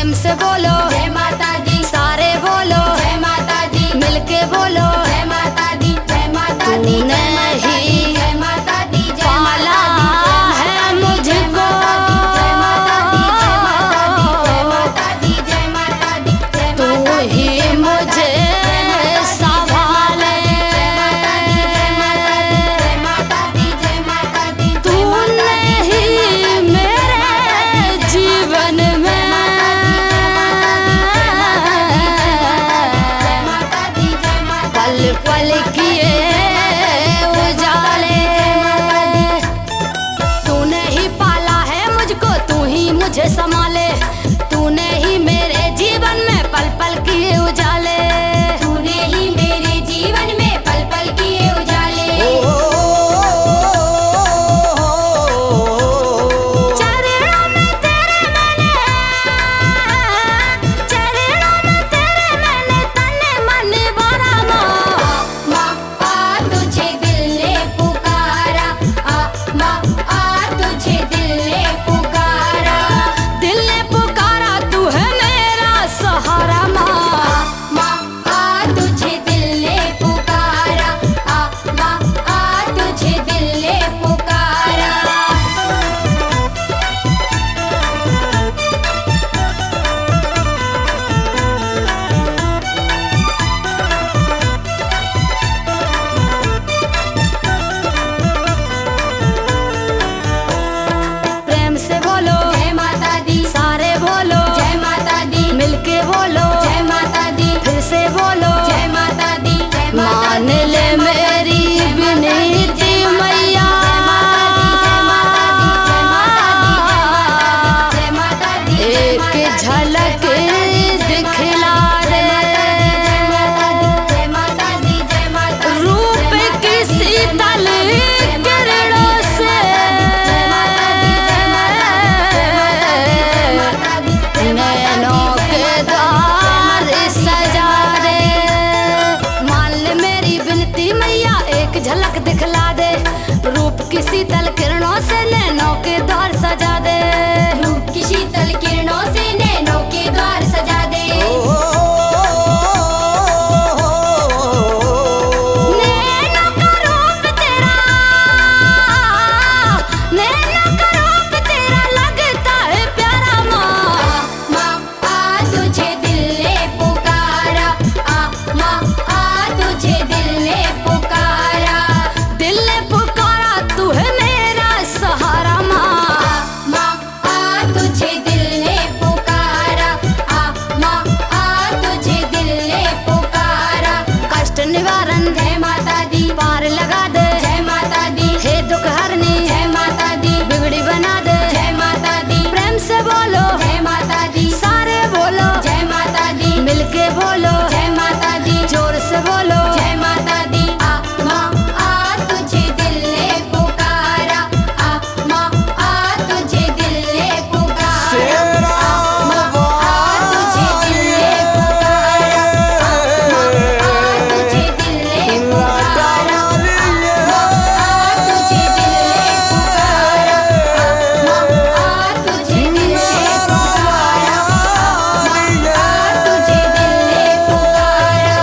प्रेम से बोलो जय माता दी, सारे बोलो जय माता दी, मिलके बोलो जय माता दी, जय माता दी, तूने ही जय माता दी, जय पाला है मुझको जय माता दी, जय माता दी, जय माता दी, जय तू ही मुझे संभाले तूने ही मेरे जीवन में पल पल किए उजाले तूने ही पाला है मुझको तू ही मुझे संभाले तूने ही मेरे जीवन में पल पल किए उजाले तूने ही मेरे जीवन में पल पल किए उजाले। चरणों में तेरे मैंने तने मन भरा माँ आ तुझे दिल ने पुकारा, माँ आ तुझे दिल ने पुकारा, दिल ने पुकारा तू है मेरा सहारा माँ आ तुझे दिल ने पुकारा, माँ आ तुझे दिल ने पुकारा। प्रेम से बोलो जय माता दी, सारे बोलो जय माता दी, मिलके बोलो जय माता दी, फिर से बोलो जय माता दी, जय माता मान दी, ले मेरी विनीति मैया जय माता दी, एक झलक दिखला दे जय माता दी, जय माता दी, रूप की शीतल किरणों से नैनों के द्वार सजा दे मान ले मेरी विनती मैया एक झलक दिखला दे रूप की शीतल किरणों से नैनों के द्वार सजा दे रूप की शीतल किरणों से नैनों के द्वार सजा दे। नैनों का रूप तेरा नैनों का रूप तेरा लगता है प्यारा माँ आ तुझे दिल ने पुकारा, माँ आ तुझे दिल ने पुकारा, दिल ने पुकारा तू है मेरा सहारा माँ आ तुझे दिल ने पुकारा, माँ आ तुझे दिल ने पुकारा। कष्ट निवारण जय माता दी, पार लगा दे जय माता दी, हे दुख हरनी जय माता दी, बिगड़ी बना दे जय माता दी, प्रेम से बोलो जय माता दी, सारे बोलो जय माता दी, मिलके बोलो जय माता दी, जोर से बोलो जय माता दी, माँ आ तुझे दिल ने पुकारा, माँ आ तुझे दिल ने पुकारा, माँ आ तुझे दिल ने पुकारा, माँ आ तुझे दिल ने पुकारा, माँ आ तुझे दिल ने पुकारा, माँ आ तुझे दिल ने पुकारा, माँ आ तुझे दिल ने पुकारा।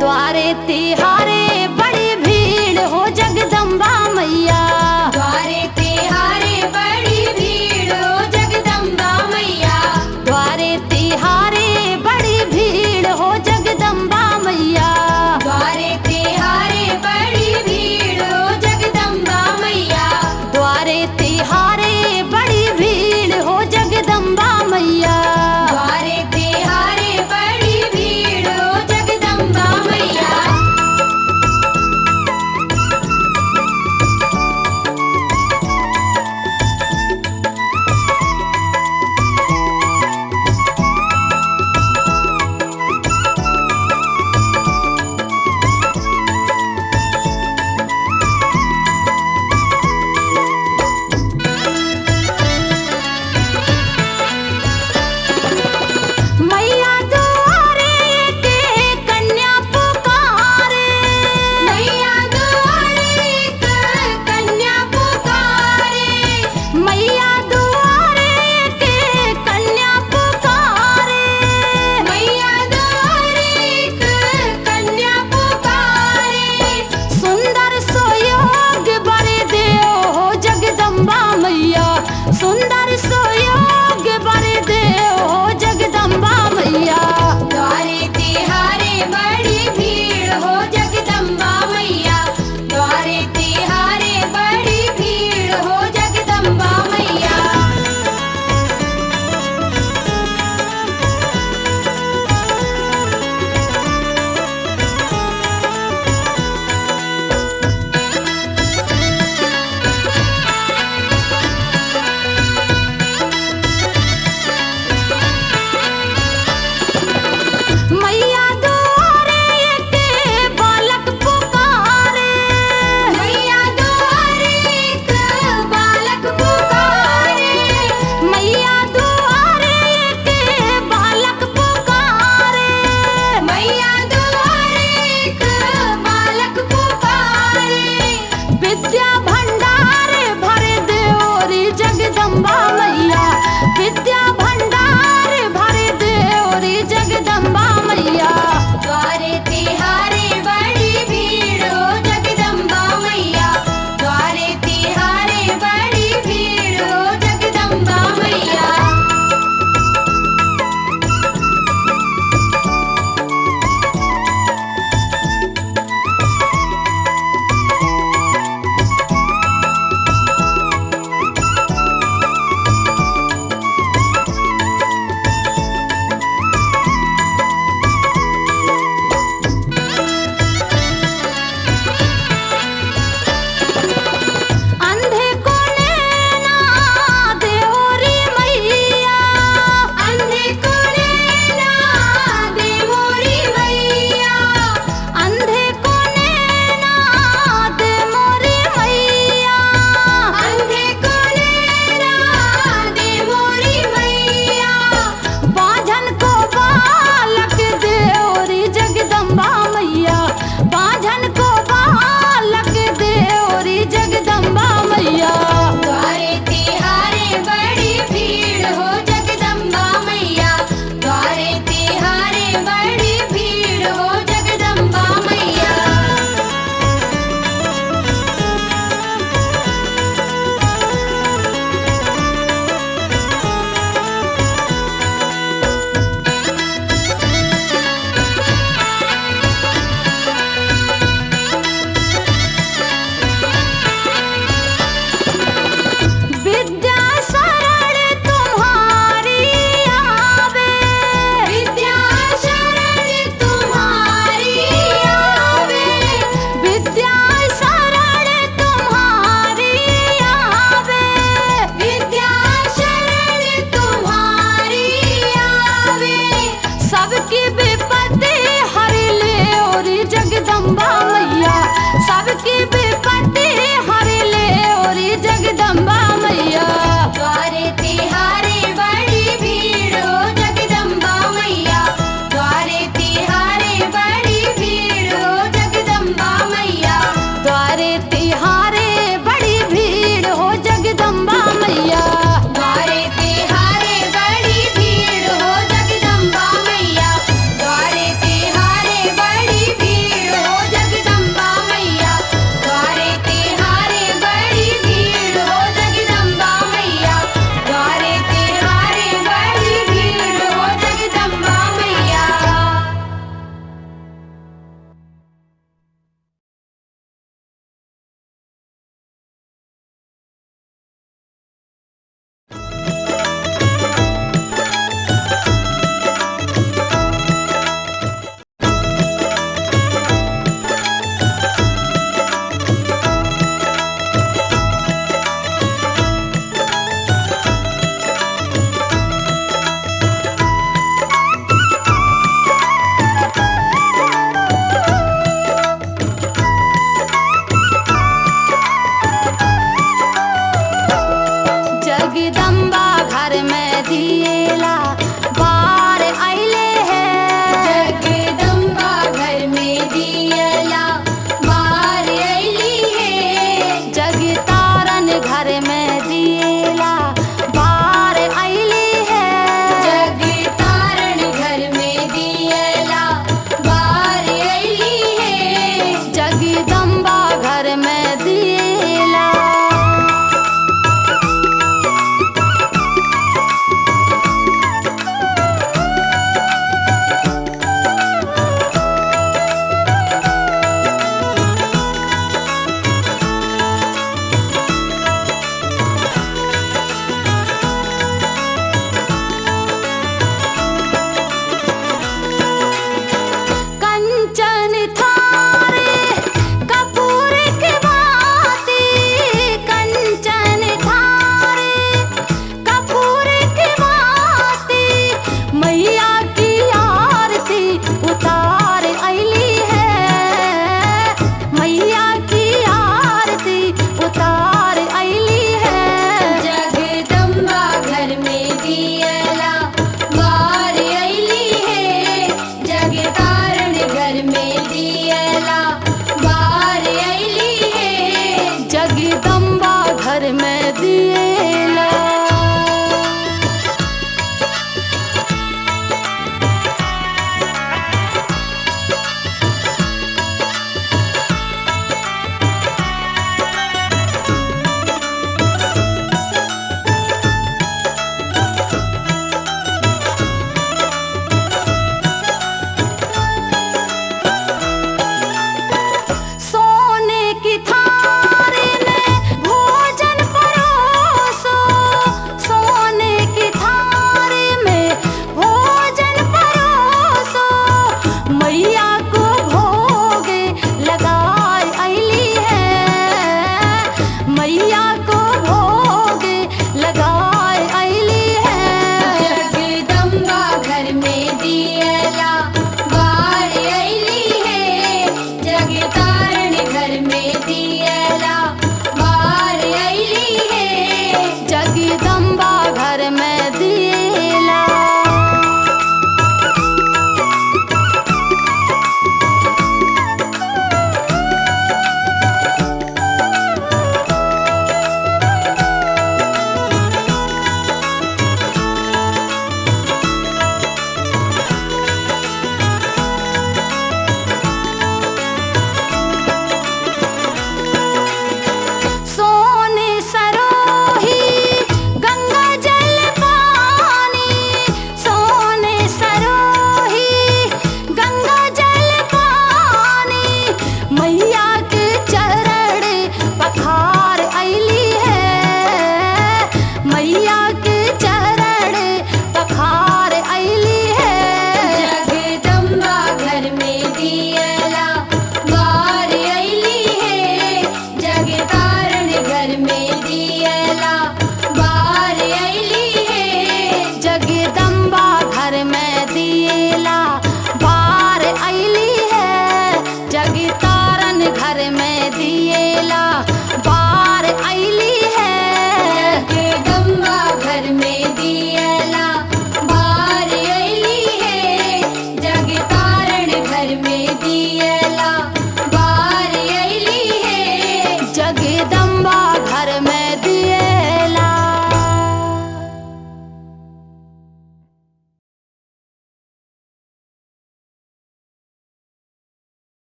द्वारे तिहारे बड़ी भीड़ हो जगदम्बा मैया द्वारे तिहारे बड़ी भीड़ हो जगदम्बा मैया, द्वारे तिहारे बड़ी भीड़ हो जगदम्बा मैया द्वारे तिहारे बड़ी भीड़ हो जगदम्बा मैया, द्वारे तिहारे बड़ी भीड़ हो जगदम्बा मैया द्वारे तिहारे बड़ी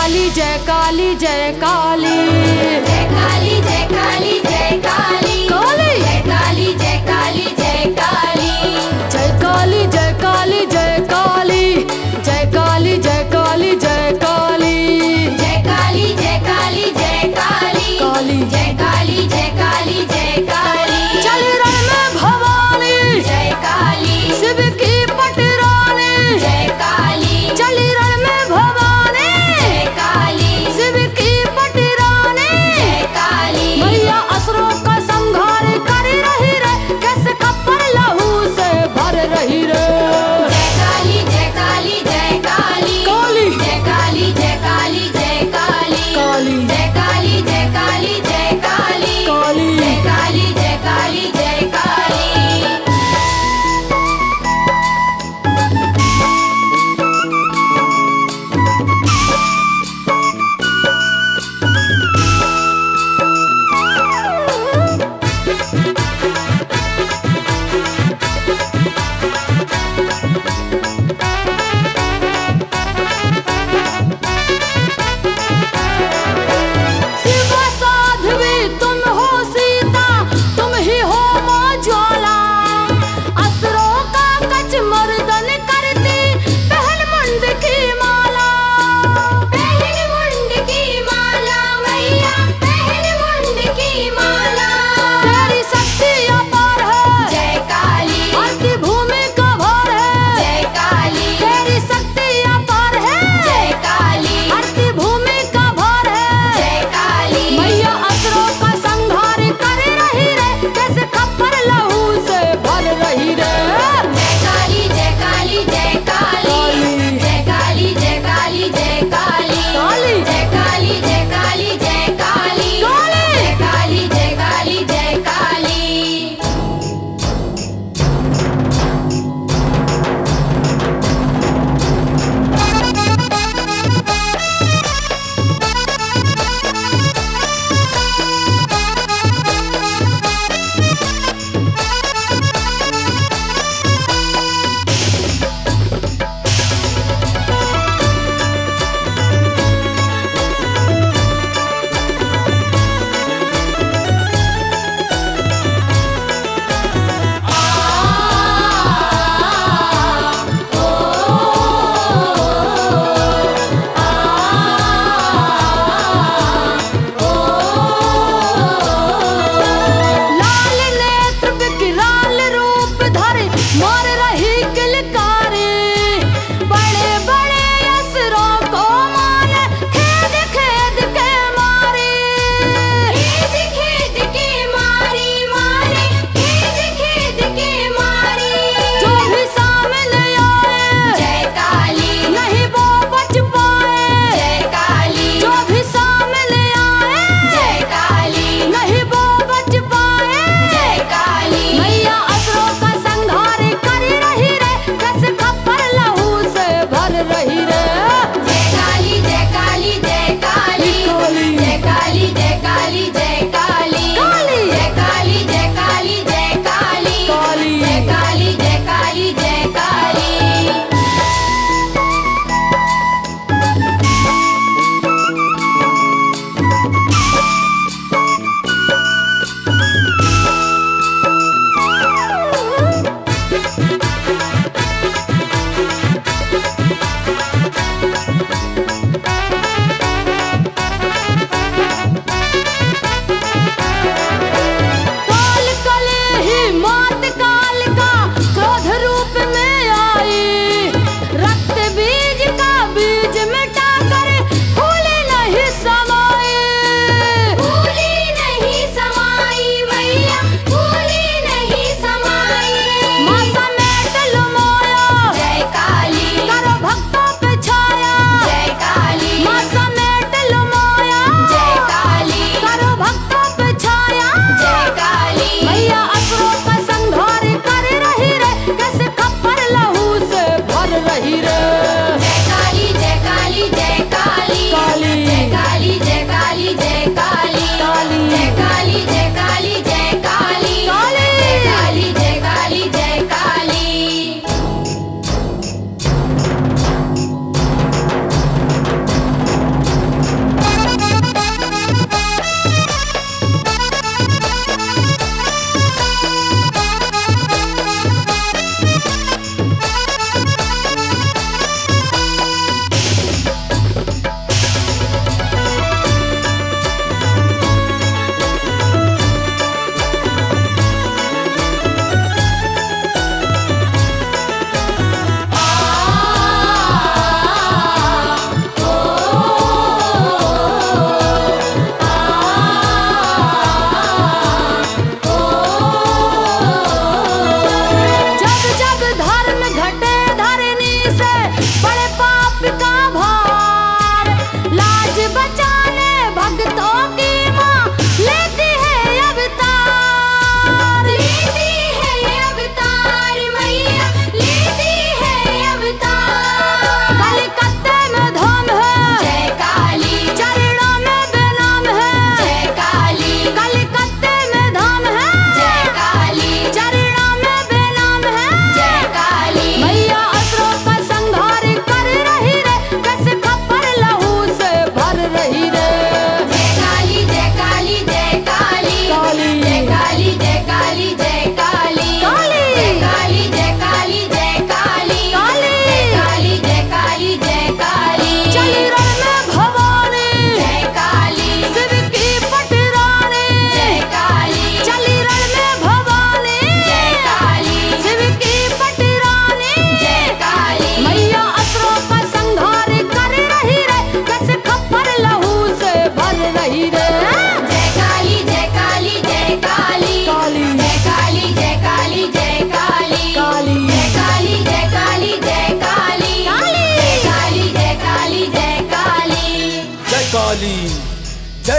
काली जय काली जय काली जय काली जय काली जय काली काली जय काली जय काली जय काली जय काली जय काली जय काली जय काली जय काली जय काली जय काली जय काली जय काली काली जय काली जय काली जय काली चल रण में भवानी जय काली शिव की पटरानी जय काली चल रण में भवानी जय काली शिव की पटरानी जय काली मैया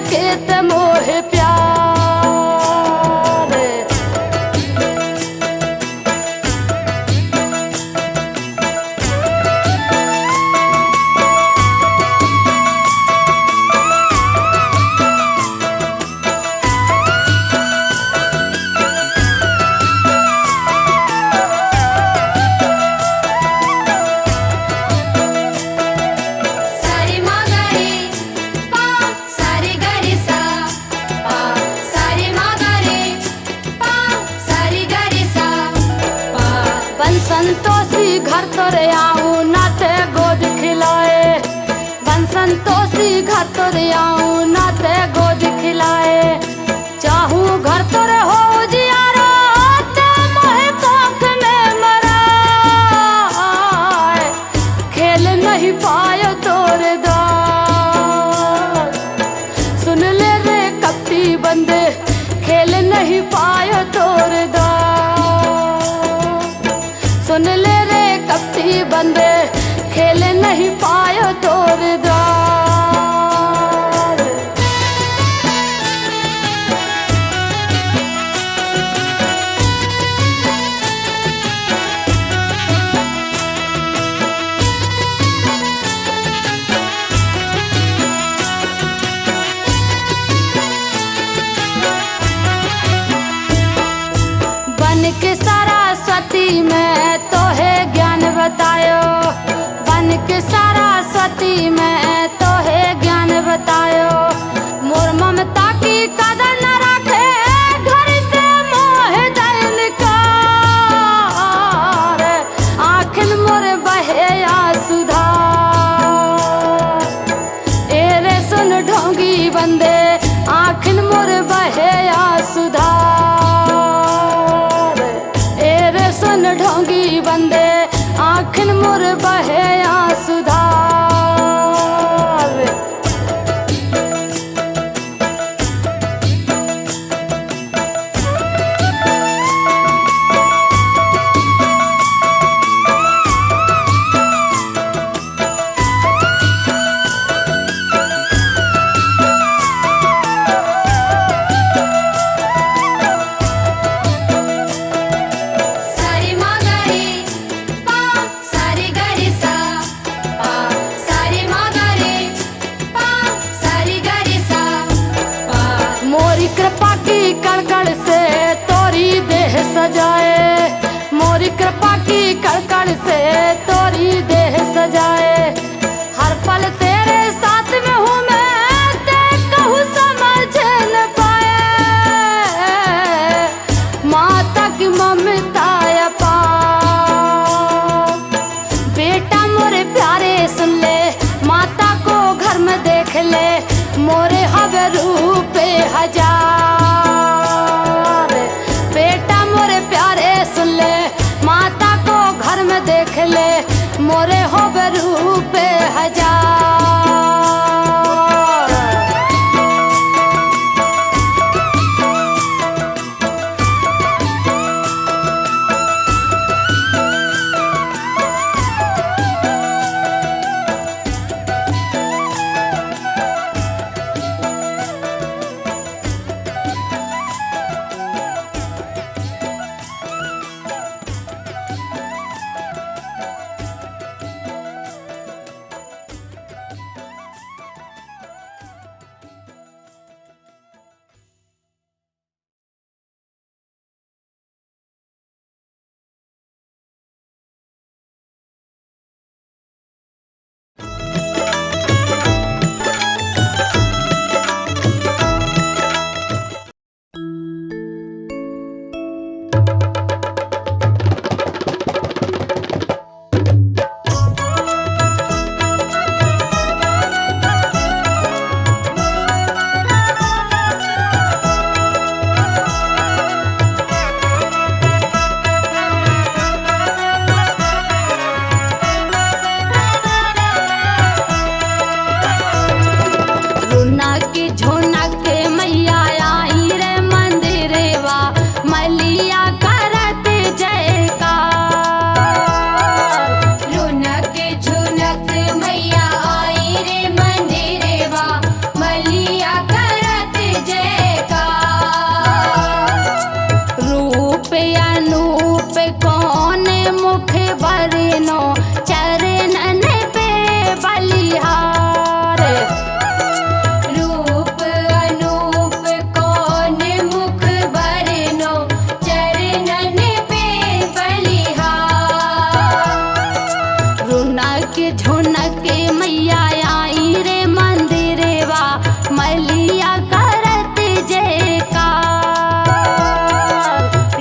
के ते मोह प्यार। सारे मागरे पा सारे गरे सा पा सारे मागरे पा सारे गरे सा पा। बन संतोषी घर तोरे आऊं नाते गोद खिलाए। बन संतोषी घर तोरे आऊं नाते गोद खिलाए। चाहूं घर तोरे हो जियारो ते मोहे कोख में मराए। खेल नहीं पायो तोरे द्वार, सुन ले रे कपटी बंदे, खेल नहीं पायो तोरे द्वार। सुन ले रे कपटी बंदे, खेल नहीं पायो तोरे द्वार। बन के सरस्वती में तो है ज्ञान बतायो। बन के सरस्वती में तो है ज्ञान बतायो। मोर ममता की कदर न रखे, घर से मोह दैन कार। आखिन मोर बहे सुधार, ए रे सुन ढोंगी बंदे, आखिन मोर बहे सुधार। ए रे सुन ढोंगी बंदे, आखिन मोर बहे सुधार। सारे मागरे पा सारे गरे सा पा सारे मागरे पा सारे गरे सा पा। मोरी कृपा की कड़कड़ से तोरी देह सजाए। मोरी कृपा की कड़कड़ से तोरी देह सजाए। हर पल तेरे साथ में हूँ मैं, ते कहूँ समझ न पाए। माता की ममता अपार, बेटा मोरे प्यारे सुन ले, माता को घर में देख ले। मोरे हवे रूपे हजार, बेटा मोरे प्यारे सुन ले, माता को घर में देख ले। मोरे हवे रूपे हजार। के झुनक के मैया आई रे मंदिरवा मैलिया करत जयकार।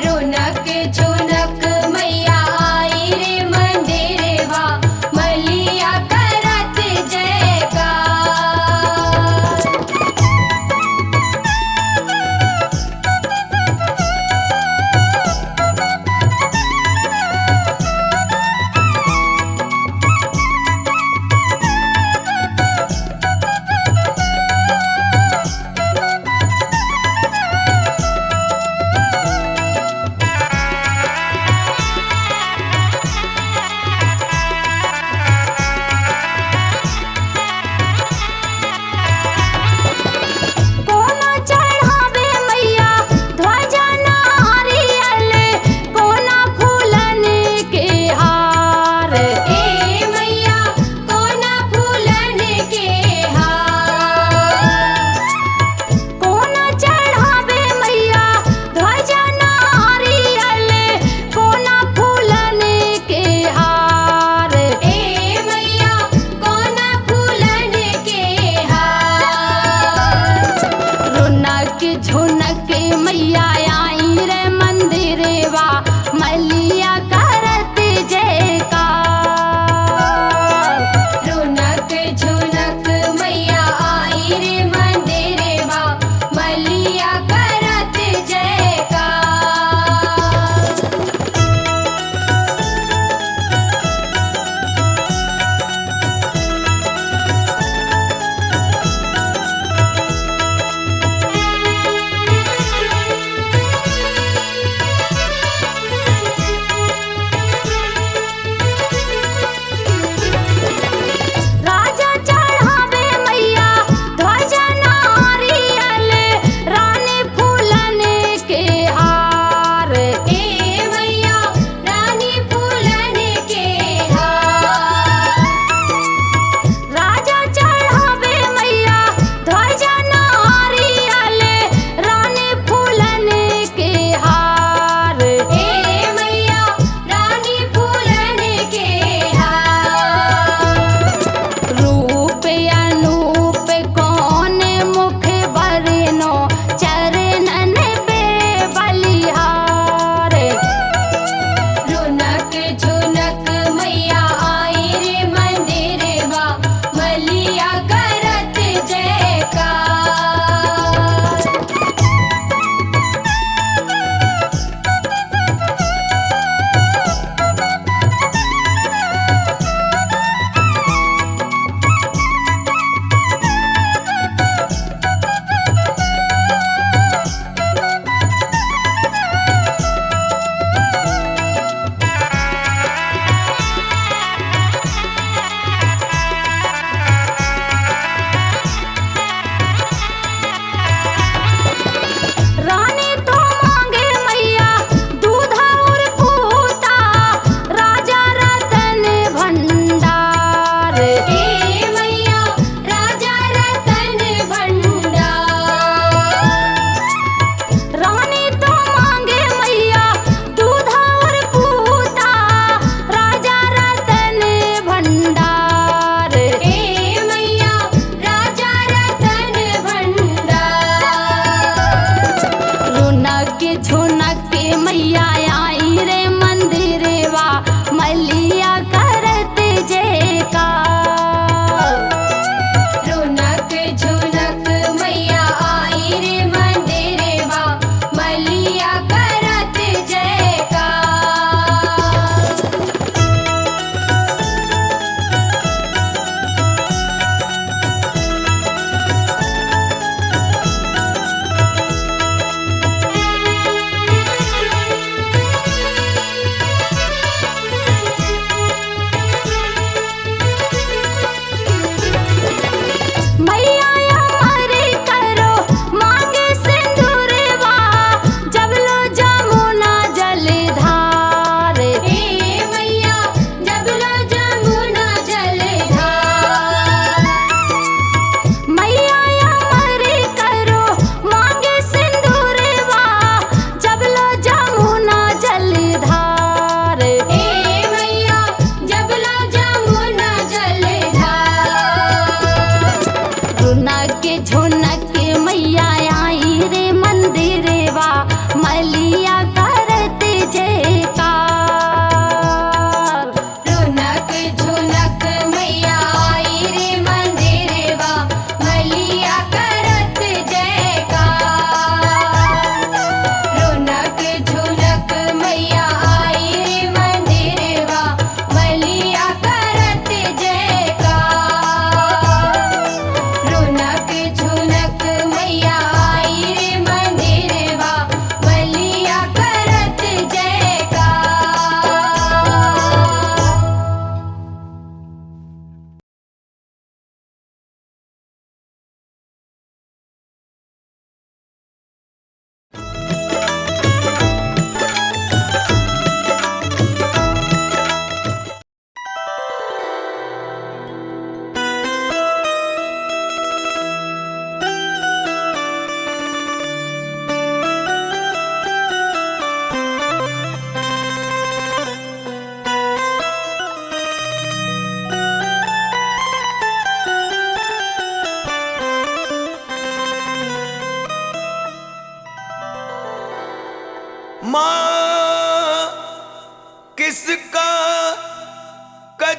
रौनक झुनक मैया आई रे मंदिरवा मैलिया करत जयकार।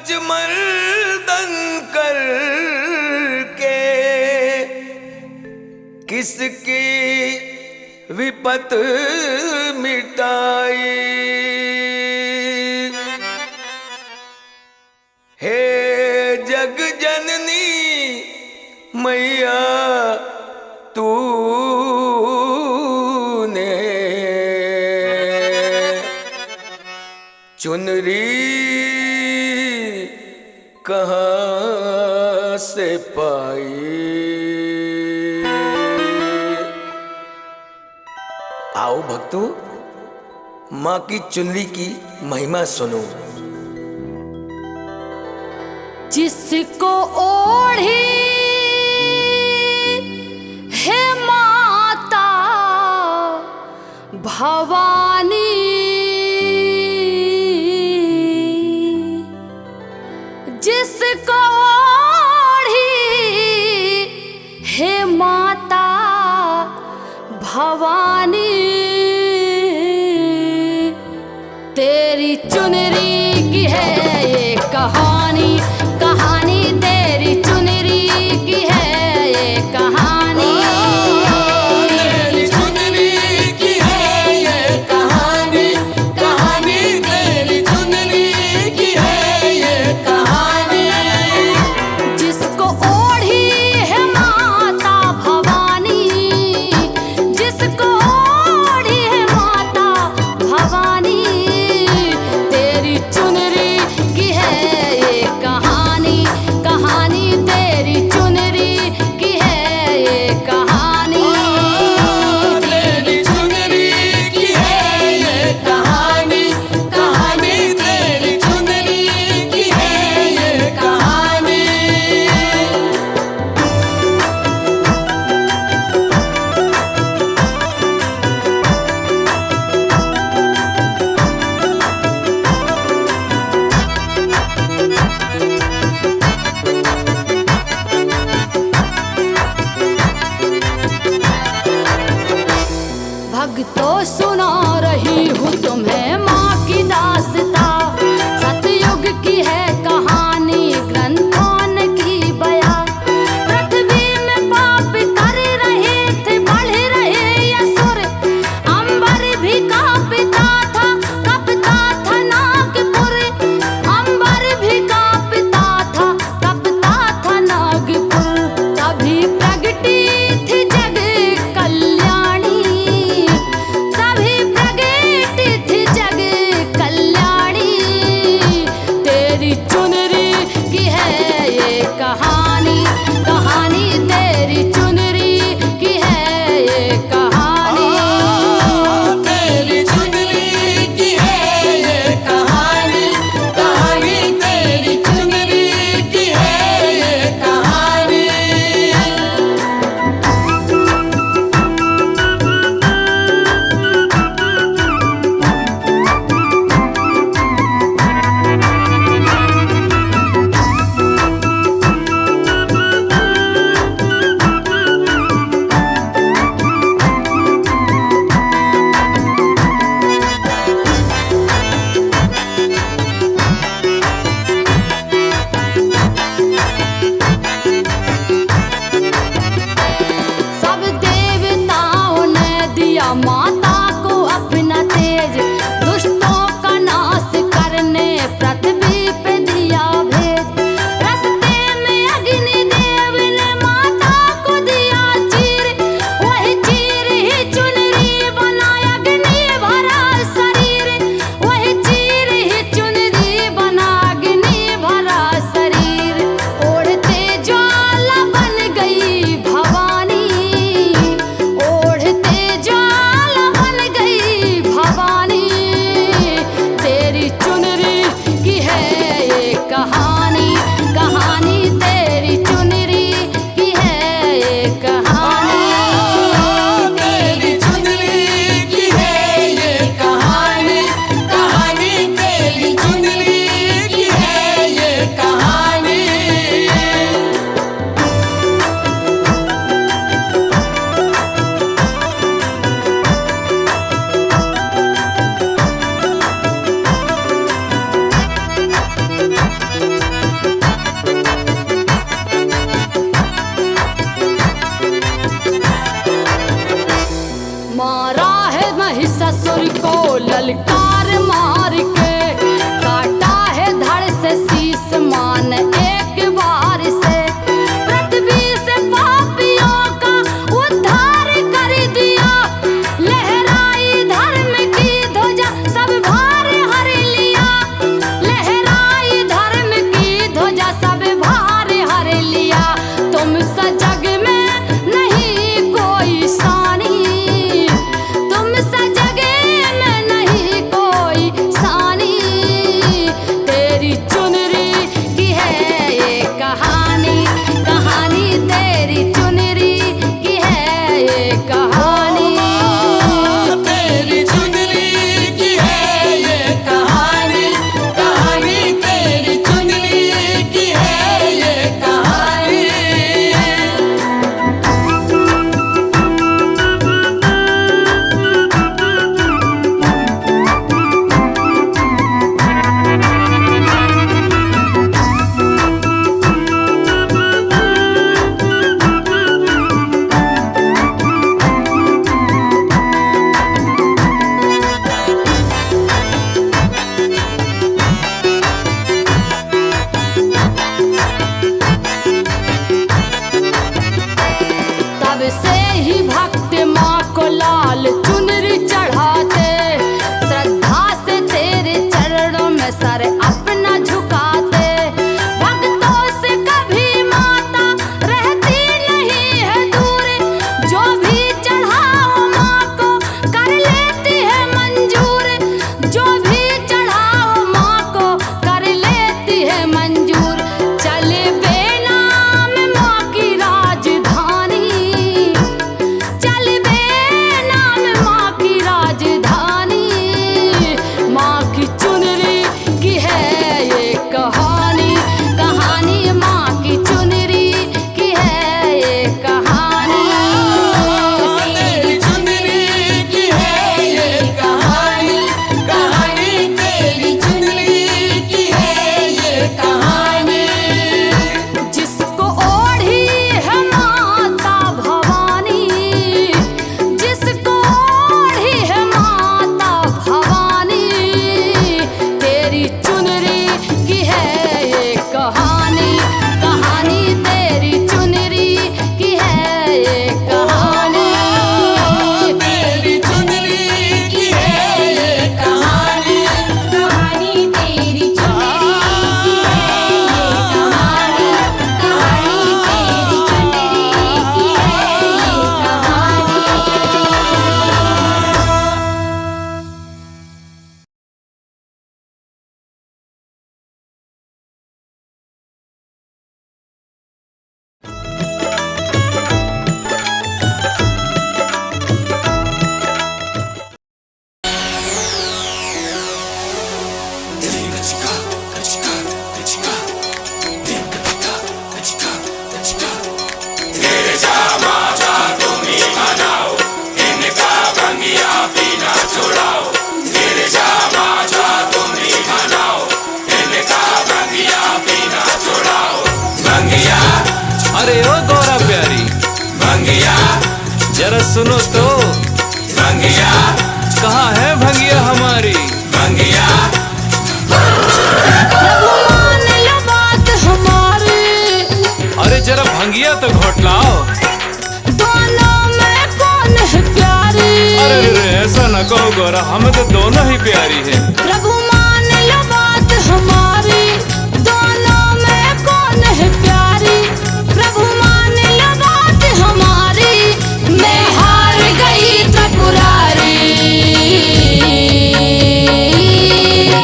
ब्रजमर्दन करके किसकी विपत मिटाई। हे जग जननी मैया तूने चुनरी कहाँ से पाई। आओ भक्तों, माँ की चुनरी की महिमा सुनो। जिसको ओढ़ी है माता भवानी, जिसको ओढ़ी है माता भवानी, तेरी चुनरी की है ये कहानी, कहानी तेरी चुनरी की है ये कहानी। तेरी चुनरी की है ये कहानी, कहानी तेरी चुनरी की है ये कहानी। जिसको ओढ़ी है माता भवानी, जिसको ओढ़ी है माता भवानी, तेरी चुनरी की मंजूर। चले बेनाम माँ की राजधानी, चले बेनाम माँ की राजधानी। माँ की चुनरी की है ये कहानी, कहानी माँ की चुनरी की है ये कहानी। तेरी चुनरी की है ये कहानी, कहानी तेरी चुनरी की है ये कहानी। जिसको ओढ़ी है माता भवानी, जिसको ओढ़ी है माता भवानी। तेरी चुनरी की है ये कहानी, कहानी तेरी चुनरी की है ये कहानी। तेरी चुनरी की है ये कहानी, कहानी तेरी चुनरी की है ये कहानी, कहानी तेरी चुनरी की है ये कहानी। अरे ओ गौरा प्यारी भंगिया, जरा सुनो तो भंगिया, कहाँ है भंगिया हमारी भंगिया। प्रभु मान लो बात हमारी, अरे जरा भंगिया तो घोट लाओ। दोनों में कौन है प्यारी? अरे रे ऐसा न कहो गौरा, हमें तो दोनों ही प्यारी है। प्रभु मान लो बात हमारी, दोनों में कौन है प्यारी? प्रभु मान लो बात हमारी, मैं हार गई त्रिपुरारी।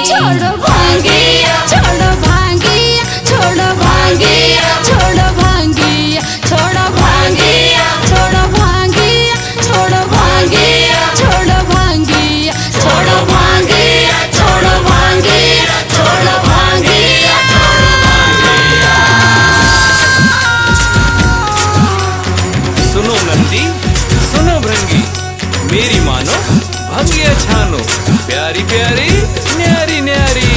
छोड़ो भांगिया, छोड़ो भांगिया, छोड़ो भांगिया, छोड़ो भांगिया, छोड़ो भांगिया, छोड़ो भांगिया, छोड़ो भांगिया, छोड़ो भांगिया, छोड़ो भांगिया, छोड़ो भांगिया, छोड़ो भांगिया, सुनो नंदी, सुनो भृंगी, मेरी मानो भंगिया छानो, प्यारी प्यारी न्यारी न्यारी।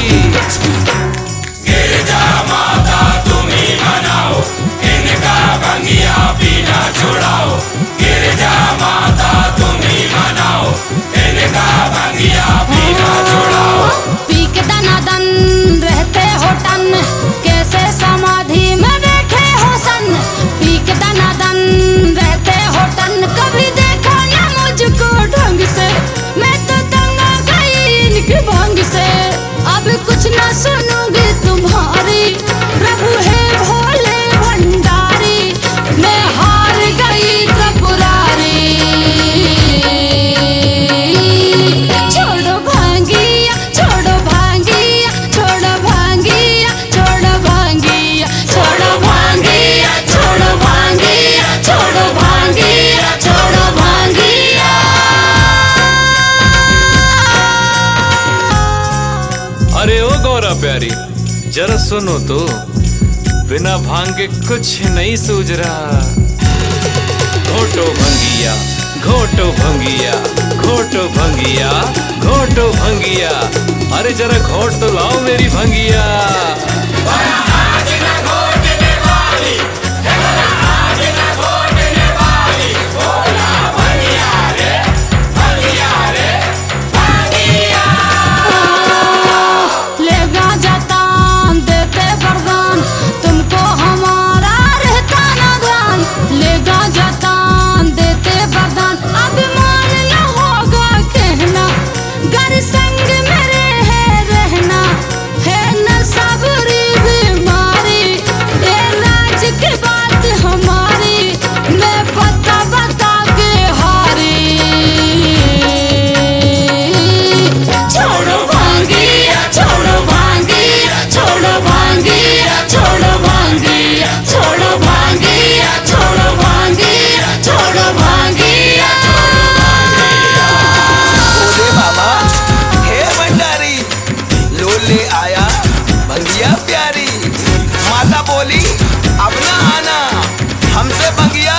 गिरजा माता तुम्ही मनाओ, इनका भंगिया पीना छुड़ाओ। गिरजा माता तुम्ही मनाओ, इनका भंगिया पीना छुड़ाओ। पी के दनादन रहते हो टन, कैसे समाधि में बैठे हो सन। पी के दनादन रहते हो टन, कभी देखा ना मुझको ढंग से, मैं तो तंग आ गई इनकी भंग से। अब कुछ ना सुनूंगी तुम्हारी, प्रभु है भोले भंडारी, मैं हार गई त्रिपुरारी। छोड़ो भांगिया, छोड़ो भांगिया, छोड़ो भांगिया, छोड़ो भांगिया, छोड़ो भांगिया, छोड़ो भांगिया, छोड़ो भांगिया, छोड़ो भांगिया। अरे ओ गौरा प्यारी, जरा सुनो तो, बिना भांग के कुछ नहीं सूझ रहा। घोटो भंगिया, घोटो भंगिया, घोटो भंगिया, घोटो भंगिया। अरे जरा घोट तो लाओ मेरी भंगिया। लेगा जाता देते वरदान, तुमको हमारा रहता ना ध्यान। लेगा जाता देते वरदान, अब मान लो होगा कहना, घर संग मेरे है रहना, है न सबरी बोली अब ना आना हमसे बंगिया